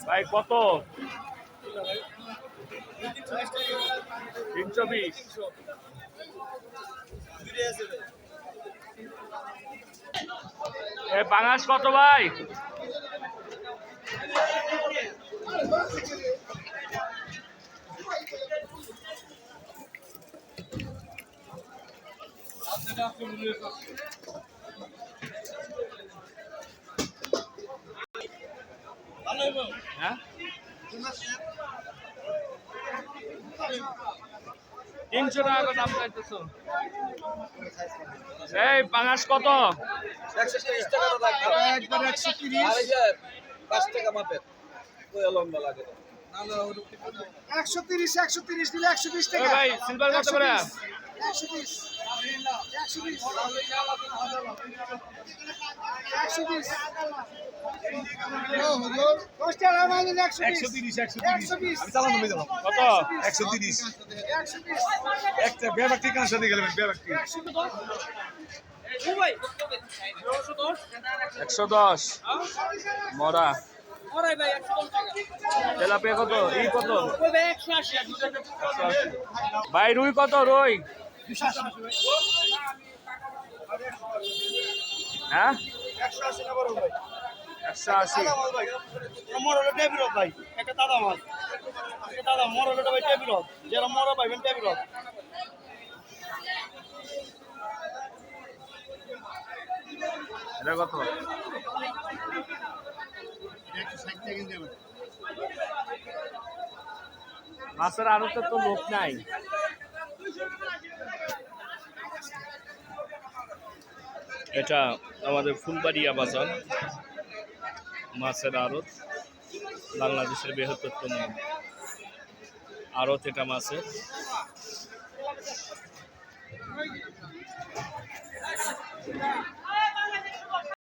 ভাই কত? 320। পাঙাশ কত ভাই? হ্যাঁ 300 টাকা করে দাম চাইতেছো। এই পাঙাশ কত? 130 টাকা একবার 130 5 টাকা মাপের কয় লম্বা লাগে না না 130 দিলে 120 টাকা ভাই সিলভার কত করে? 120 ও হুজুর 10 টাকা মানে 120 আমি চালান তুমি দাও কত? 130 একটা বেবা ঠিক আছে দিয়ে গেলেন বেবা ঠিক 110 মরা। তেলাপিয়া কত? ই কত? 180। ভাই রুই কত? রুই হ্যাঁ 180 না বড় ভাই 180। মর হলো টেবিরত ভাই একটা দাদা মাছ একটা দাদা মর হলো ভাই টেবিরত যারা মর পাইবেন টেবিরত এটা কত? মাছের আড়তে তো লোক নাই। এটা আমাদের ফুলবাড়িয়া বাজার মাছের আড়ত, বাংলাদেশের বৃহত্তম আড়ত এটা মাছের।